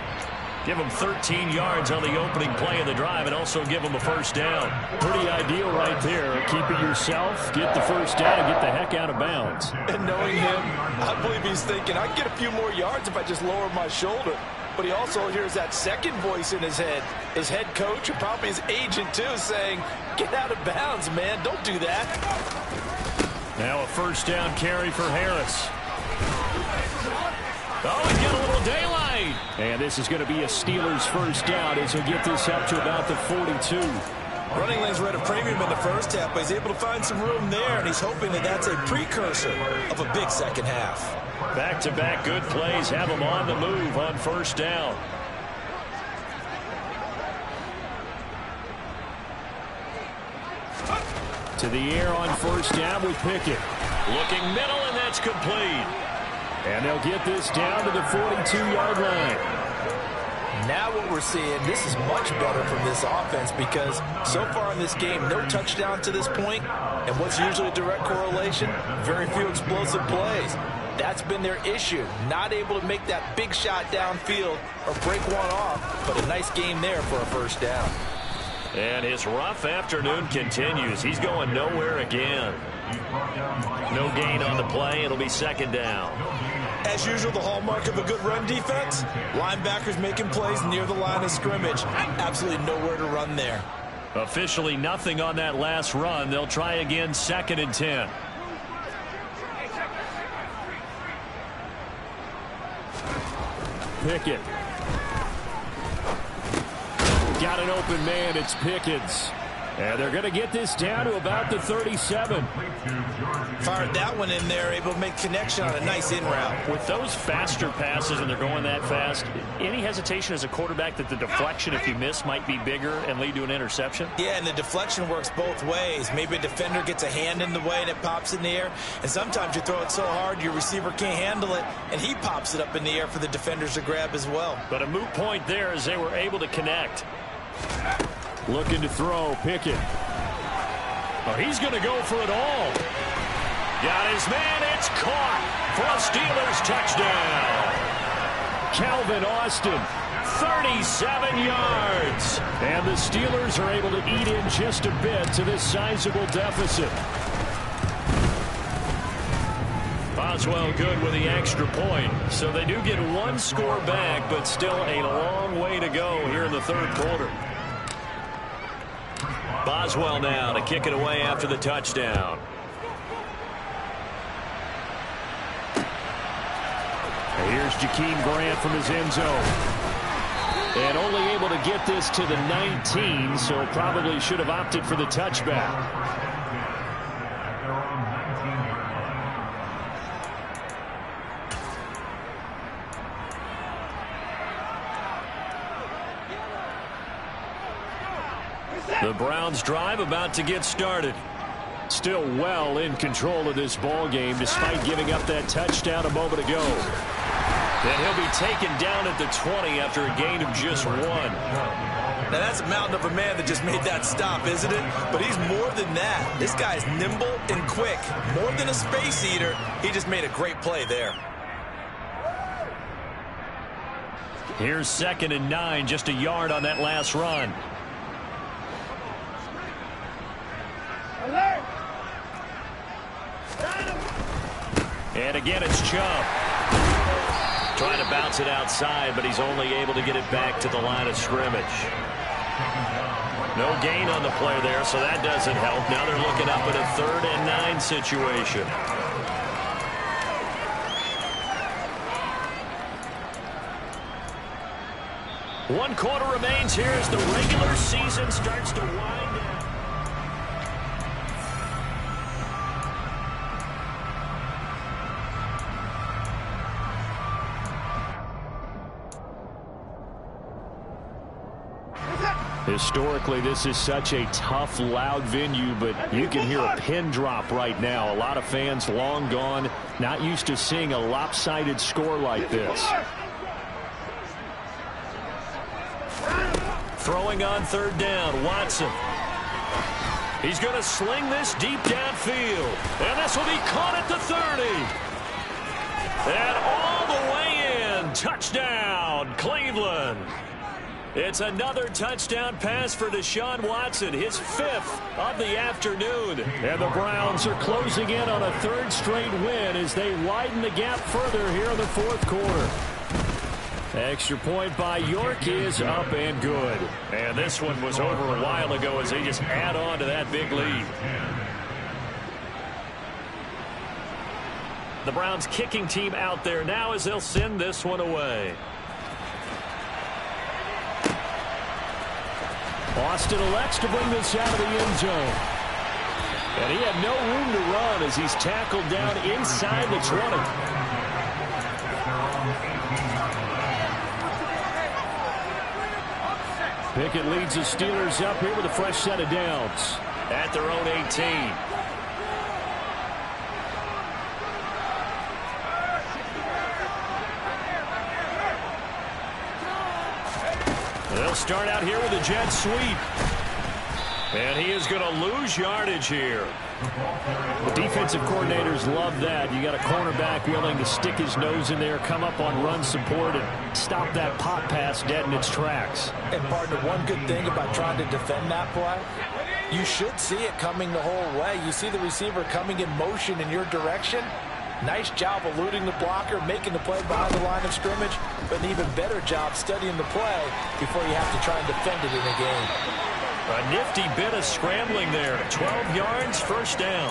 [SPEAKER 5] Give him 13 yards on the opening play of the drive and also give him a first down. Pretty ideal right there. Keep it yourself, get the first down, and get the heck out of bounds.
[SPEAKER 3] And knowing him, I believe he's thinking, I can get a few more yards if I just lower my shoulder. But he also hears that second voice in his head. His head coach, and probably his agent too, saying, get out of bounds, man. Don't do that.
[SPEAKER 5] Now a first down carry for Harris. Oh, he's got a little daylight. And this is going to be a Steelers first down as he'll get this up to about the 42.
[SPEAKER 3] Running lanes were at a premium in the first half, but he's able to find some room there, and he's hoping that that's a precursor of a big second half.
[SPEAKER 5] Back-to-back good plays have him on the move on first down. To the air on first down with Pickett. Looking middle, and that's complete. And they'll get this down to the 42-yard line.
[SPEAKER 3] Now what we're seeing, this is much better from this offense because so far in this game, no touchdown to this point, and what's usually a direct correlation, very few explosive plays. That's been their issue, not able to make that big shot downfield or break one off, but a nice game there for a first down.
[SPEAKER 5] And his rough afternoon continues. He's going nowhere again. No gain on the play. It'll be second down.
[SPEAKER 3] As usual, the hallmark of a good run defense, linebackers making plays near the line of scrimmage. Absolutely nowhere to run there.
[SPEAKER 5] Officially nothing on that last run. They'll try again, second and 10. Pickett. Got an open man. It's Pickens.
[SPEAKER 2] And they're going to get this down to about the 37.
[SPEAKER 3] Fired that one in there, able to make connection on a nice in route.
[SPEAKER 5] With those faster passes and they're going that fast, any hesitation as a quarterback that the deflection, if you miss, might be bigger and lead to an interception?
[SPEAKER 3] Yeah, and the deflection works both ways. Maybe a defender gets a hand in the way and it pops in the air. And sometimes you throw it so hard your receiver can't handle it, and he pops it up in the air for the defenders to grab as well.
[SPEAKER 5] But a moot point there as they were able to connect.
[SPEAKER 2] Looking to throw, Pickett.
[SPEAKER 5] Oh, he's going to go for it all. Got his man. It's caught for a Steelers touchdown.
[SPEAKER 2] Calvin Austin, 37 yards. And the Steelers are able to eat in just a bit to this sizable deficit.
[SPEAKER 5] Boswell good with the extra point. So they do get one score back, but still a long way to go here in the third quarter. Boswell now to kick it away after the touchdown.
[SPEAKER 2] Here's Jakeem Grant from his end zone. And only able to get this to the 19, so probably should have opted for the touchback.
[SPEAKER 5] The Browns drive about to get started.
[SPEAKER 2] Still well in control of this ball game despite giving up that touchdown a moment ago.
[SPEAKER 5] And he'll be taken down at the 20 after a gain of just one.
[SPEAKER 3] Now that's a mountain of a man that just made that stop, isn't it? But he's more than that. This guy's nimble and quick. More than a space eater. He just made a great play there.
[SPEAKER 5] Here's 2nd and 9, just a yard on that last run. And again, it's Chubb. Trying to bounce it outside, but he's only able to get it back to the line of scrimmage. No gain on the play there, so that doesn't help. Now they're looking up at a 3rd and 9 situation. One quarter remains here as the regular season starts to wind down.
[SPEAKER 2] Historically, this is such a tough, loud venue, but you can hear a pin drop right now. A lot of fans long gone, not used to seeing a lopsided score like this.
[SPEAKER 5] Throwing on 3rd down, Watson. He's going to sling this deep downfield. And this will be caught at the 30. And all the way in. Touchdown, Cleveland. It's another touchdown pass for Deshaun Watson, his 5th of the afternoon.
[SPEAKER 2] And the Browns are closing in on a 3rd straight win as they widen the gap further here in the 4th quarter. Extra point by York is up and good.
[SPEAKER 5] And this one was over a while ago as they just add on to that big lead. The Browns kicking team out there now as they'll send this one away.
[SPEAKER 2] Austin elects to bring this out of the end zone. And he had no room to run as he's tackled down inside the 20. Pickett leads the Steelers up here with a fresh set of downs.
[SPEAKER 5] At their own 18. They'll start out here with a jet sweep. And he is going to lose yardage here.
[SPEAKER 2] The defensive coordinators love that. You got a cornerback willing to stick his nose in there, come up on run support, and stop that pop pass dead in its tracks.
[SPEAKER 3] And, partner, one good thing about trying to defend that play, you should see it coming the whole way. You see the receiver coming in motion in your direction. Nice job eluding the blocker, making the play behind the line of scrimmage, but an even better job studying the play before you have to try and defend it in a game.
[SPEAKER 5] A nifty bit of scrambling there. 12 yards, 1st down.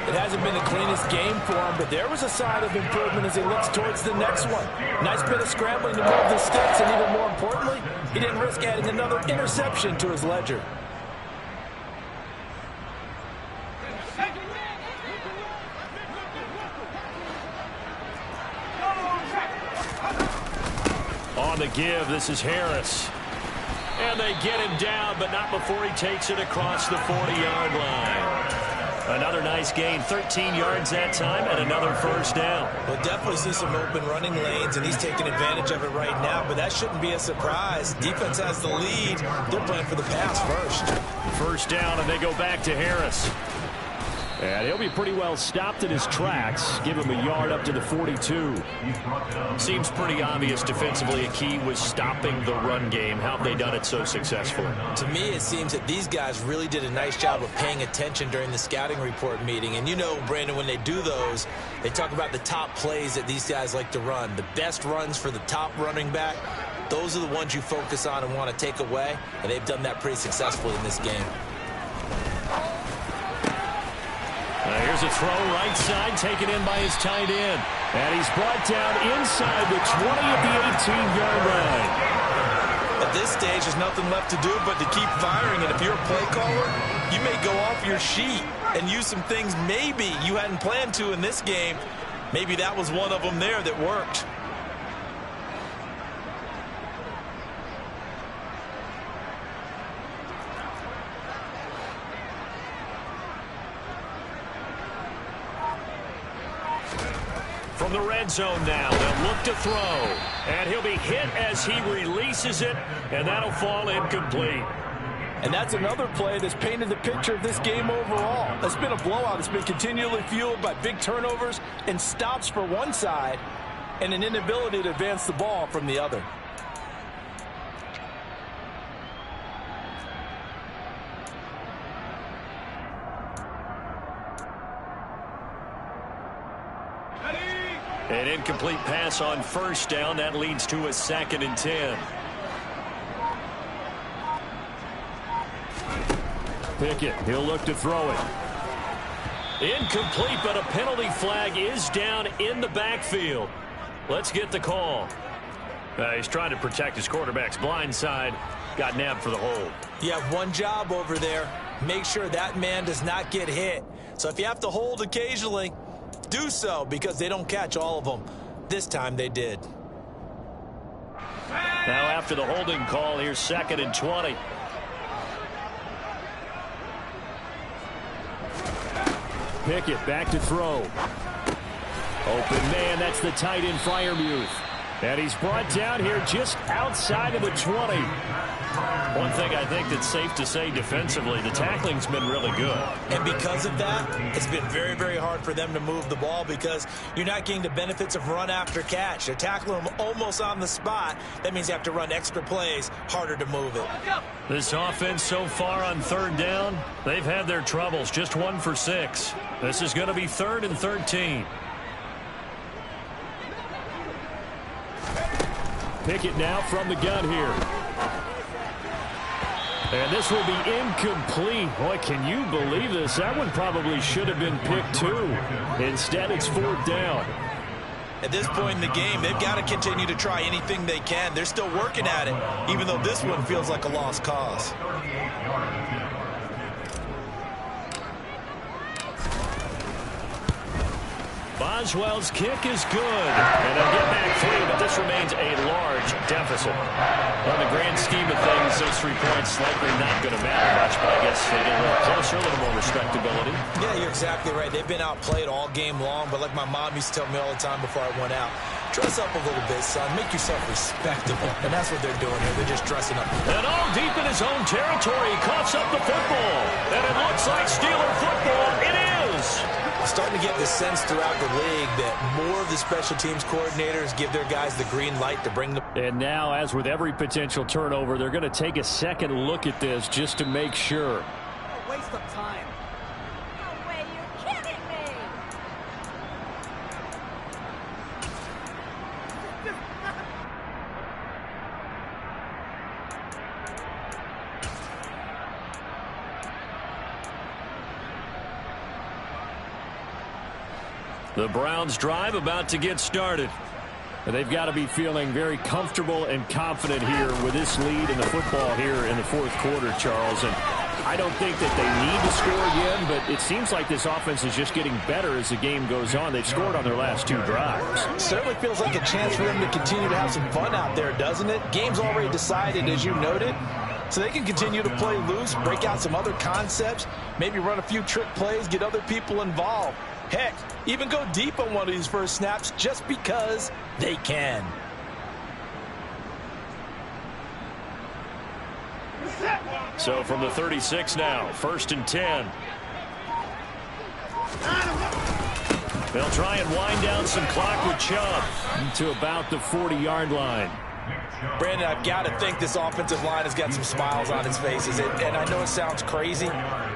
[SPEAKER 3] It hasn't been the cleanest game for him, but there was a sign of improvement as he looks towards the next one. Nice bit of scrambling to move the sticks, and even more importantly, he didn't risk adding another interception to his ledger.
[SPEAKER 5] the give. This is Harris. And they get him down, but not before he takes it across the 40-yard line. Another nice gain, 13 yards that time, and another first down.
[SPEAKER 3] We'll definitely see some open running lanes, and he's taking advantage of it right now, but that shouldn't be a surprise. Defense has the lead. They're playing for the pass first.
[SPEAKER 2] First down, and they go back to Harris. And he'll be pretty well stopped in his tracks. Give him a yard up to the 42.
[SPEAKER 5] Seems pretty obvious defensively a key was stopping the run game. How have they done it so successfully?
[SPEAKER 3] To me, it seems that these guys really did a nice job of paying attention during the scouting report meeting. And you know, Brandon, when they do those, they talk about the top plays that these guys like to run. The best runs for the top running back, those are the ones you focus on and want to take away. And they've done that pretty successfully in this game.
[SPEAKER 2] Here's a throw right side, taken in by his tight end. And he's brought down inside the 20 at the 18-yard line.
[SPEAKER 3] At this stage, there's nothing left to do but to keep firing. And if you're a play caller, you may go off your sheet and use some things maybe you hadn't planned to in this game. Maybe that was one of them there that worked.
[SPEAKER 5] From the red zone now, they'll look to throw. And he'll be hit as he releases it, and that'll fall incomplete.
[SPEAKER 3] And that's another play that's painted the picture of this game overall. It's been a blowout. It's been continually fueled by big turnovers and stops for one side and an inability to advance the ball from the other.
[SPEAKER 5] An incomplete pass on first down. That leads to a 2nd and 10.
[SPEAKER 2] Pickett, he'll look to throw it.
[SPEAKER 5] Incomplete, but a penalty flag is down in the backfield. Let's get the call.
[SPEAKER 2] He's trying to protect his quarterback's blind side. Got nabbed for the hold.
[SPEAKER 3] You have one job over there. Make sure that man does not get hit. So if you have to hold occasionally, do so, because they don't catch all of them. This time they did.
[SPEAKER 5] Now after the holding call, here's 2nd and 20.
[SPEAKER 2] Pickett back to throw. Open man, that's the tight end Freiermuth. And he's brought down here just outside of the 20.
[SPEAKER 5] One thing I think that's safe to say defensively, the tackling's been really good.
[SPEAKER 3] And because of that, it's been very, very hard for them to move the ball because you're not getting the benefits of run after catch. They're tackling them almost on the spot. That means you have to run extra plays, harder to move it.
[SPEAKER 5] This offense so far on 3rd down, they've had their troubles, just 1 for 6. This is going to be 3rd and 13.
[SPEAKER 2] Pickett now from the gun here. And this will be incomplete. Boy, can you believe this? That one probably should have been picked too. Instead, it's 4th down.
[SPEAKER 3] At this point in the game, they've got to continue to try anything they can. They're still working at it, even though this one feels like a lost cause.
[SPEAKER 5] Boswell's kick is good. And they'll get back 3, but this remains a large deficit. On the grand scheme of things, those 3 points likely not going to matter much, but I guess they get a little closer, a little more respectability.
[SPEAKER 3] Yeah, you're exactly right. They've been outplayed all game long, but like my mom used to tell me all the time before I went out, dress up a little bit, son. Make yourself respectable. And that's what they're doing here. They're just dressing up.
[SPEAKER 5] And all deep in his own territory, he coughs up the football. And it looks like Steeler football. It is.
[SPEAKER 3] Starting to get the sense throughout the league that more of the special teams coordinators give their guys the green light to bring the...
[SPEAKER 2] And now, as with every potential turnover, they're going to take a second look at this just to make sure.
[SPEAKER 6] A waste of time. No way, you're kidding me.
[SPEAKER 5] The Browns drive about to get started.
[SPEAKER 2] They've got to be feeling very comfortable and confident here with this lead in the football here in the 4th quarter, Charles. And I don't think that they need to score again, but it seems like this offense is just getting better as the game goes on. They've scored on their last 2 drives.
[SPEAKER 3] Certainly feels like a chance for them to continue to have some fun out there, doesn't it? Game's already decided, as you noted, so they can continue to play loose, break out some other concepts, maybe run a few trick plays, get other people involved. Heck, even go deep on one of these first snaps just because they can.
[SPEAKER 5] So from the 36 now, 1st and 10. They'll try and wind down some clock with Chubb
[SPEAKER 2] to about the 40-yard line.
[SPEAKER 3] Brandon, I've got to think this offensive line has got some smiles on its faces. And I know it sounds crazy,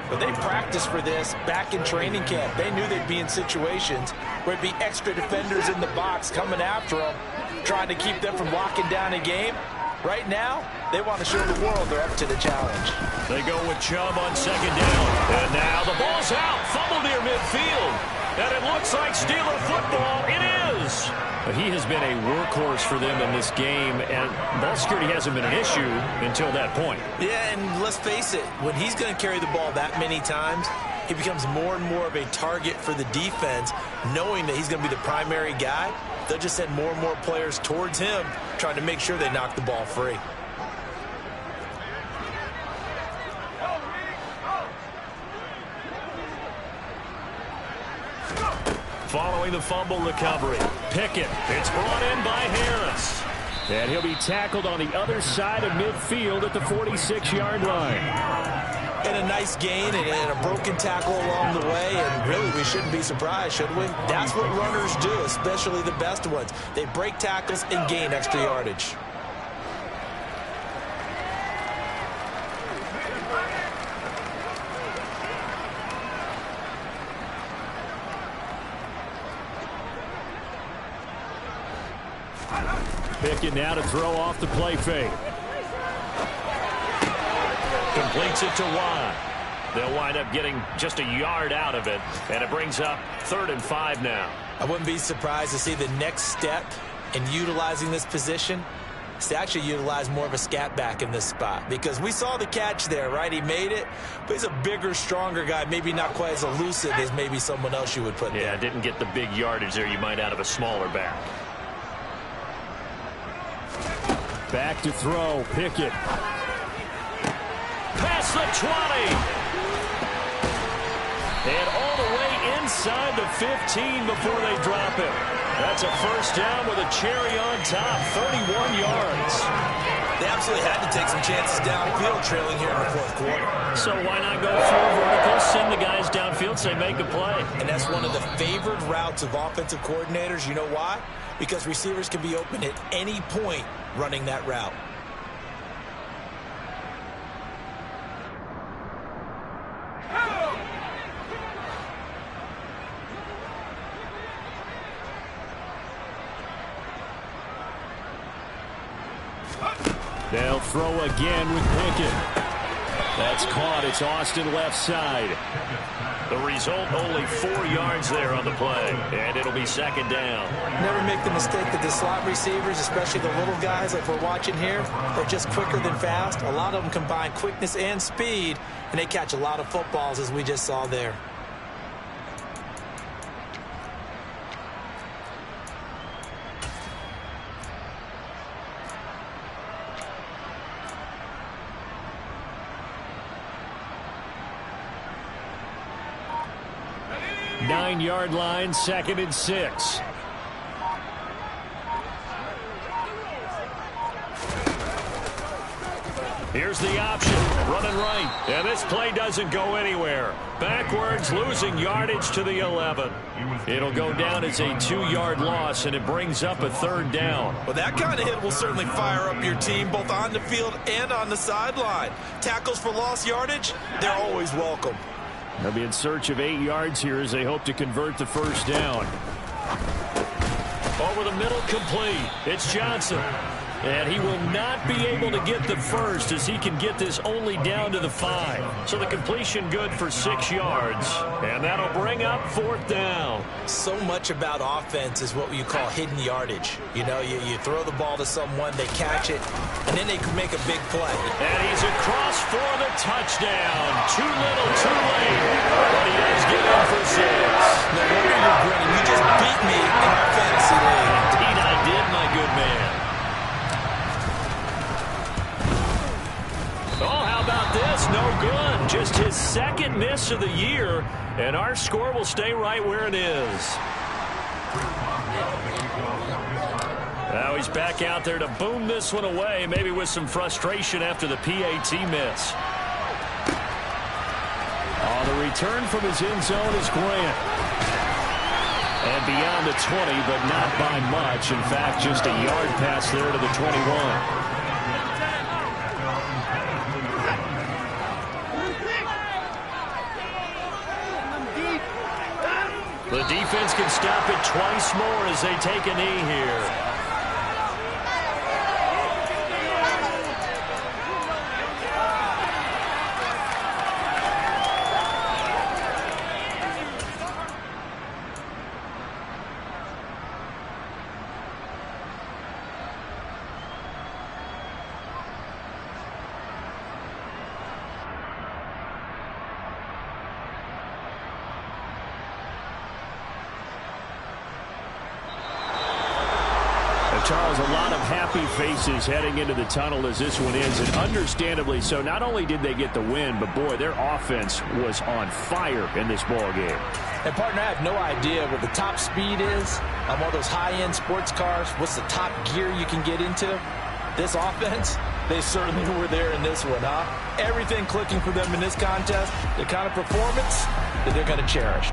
[SPEAKER 3] but they practiced for this back in training camp. They knew they'd be in situations where it'd be extra defenders in the box coming after them, trying to keep them from locking down a game. Right now, they want to show the world they're up to the challenge.
[SPEAKER 5] They go with Chubb on 2nd down. And now the ball's out. Fumble near midfield. And it looks like Steeler football. It is.
[SPEAKER 2] He has been a workhorse for them in this game, and ball security hasn't been an issue until that point.
[SPEAKER 3] Yeah, and let's face it, when he's going to carry the ball that many times, he becomes more and more of a target for the defense, knowing that he's going to be the primary guy. They'll just send more and more players towards him, trying to make sure they knock the ball free.
[SPEAKER 5] Following the fumble recovery, Pickett. It's brought in by Harris.
[SPEAKER 2] And he'll be tackled on the other side of midfield at the 46-yard line.
[SPEAKER 3] And a nice gain and a broken tackle along the way, and really we shouldn't be surprised, should we? That's what runners do, especially the best ones. They break tackles and gain extra yardage.
[SPEAKER 2] Pickett now to throw off the play fake.
[SPEAKER 5] Completes it to Watt. They'll wind up getting just a yard out of it, and it brings up 3rd and 5 now.
[SPEAKER 3] I wouldn't be surprised to see the next step in utilizing this position is to actually utilize more of a scat back in this spot, because we saw the catch there, right? He made it, but he's a bigger, stronger guy, maybe not quite as elusive as maybe someone else you would put there.
[SPEAKER 5] Yeah, didn't get the big yardage there you might out of a smaller back.
[SPEAKER 2] Back to throw, Pickett.
[SPEAKER 5] Past the 20. And all the way inside the 15 before they drop it. That's a 1st down with a cherry on top, 31 yards.
[SPEAKER 3] They absolutely had to take some chances downfield trailing here in the 4th quarter.
[SPEAKER 5] So why not go full vertical, send the guys downfield, say make a play.
[SPEAKER 3] And that's one of the favored routes of offensive coordinators. You know why? Because receivers can be open at any point running that route.
[SPEAKER 2] They'll throw again with Pickett. That's caught. It's Austin left side.
[SPEAKER 5] The result, only 4 yards there on the play, and it'll be 2nd down.
[SPEAKER 3] Never make the mistake that the slot receivers, especially the little guys like we're watching here, are just quicker than fast. A lot of them combine quickness and speed, and they catch a lot of footballs, as we just saw there.
[SPEAKER 2] Nine-yard line, 2nd and 6.
[SPEAKER 5] Here's the option, running right. And this play doesn't go anywhere. Backwards, losing yardage to the 11. It'll go down as a 2-yard loss, and it brings up a 3rd down.
[SPEAKER 3] Well, that kind of hit will certainly fire up your team, both on the field and on the sideline. Tackles for lost yardage, they're always welcome.
[SPEAKER 2] They'll be in search of 8 yards here as they hope to convert the 1st down.
[SPEAKER 5] Over the middle, complete. It's Johnson. And he will not be able to get the first as he can get this only down to the 5. So the completion good for 6 yards. And that'll bring up 4th down.
[SPEAKER 3] So much about offense is what you call hidden yardage. You know, you throw the ball to someone, they catch it, and then they can make a big play.
[SPEAKER 5] And he's across for the touchdown. Too little, too late. But he does get in for 6.
[SPEAKER 3] No wonder you're grinning. You just beat me in our fantasy league.
[SPEAKER 5] Indeed I did, my good man. Oh, how about this? No good. Just his 2nd miss of the year, and our score will stay right where it is. Now he's back out there to boom this one away, maybe with some frustration after the PAT miss. Oh, the return from his end zone is Grant. And beyond the 20, but not by much. In fact, just a yard pass there to the 21. The defense can stop it twice more as they take a knee here. Charles, a lot of happy faces heading into the tunnel as this one is, and understandably so. Not only did they get the win, but boy, their offense was on fire in this ball game.
[SPEAKER 3] And partner, I have no idea what the top speed is on one of those high-end sports cars. What's the top gear you can get into? This offense, they certainly were there in this one, huh? Everything clicking for them in this contest, the kind of performance that they're going to cherish.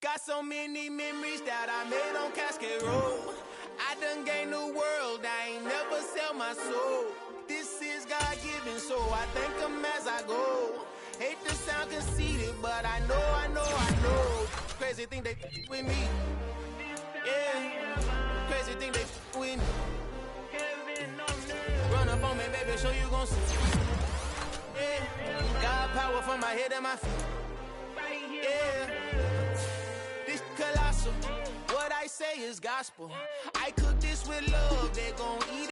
[SPEAKER 1] Got so many memories that I made on Cascade Road. I done gained the world, I ain't never sell my soul. This is God-given, so I thank him as I go. Hate to sound conceited, but I know. Crazy thing they with me. Yeah, crazy thing they with me. Run up on me, baby, show you gon' see. Yeah, God power from my head and my feet. Yeah. Colossal, what I say is gospel. I cook this with love, they gon' eat it.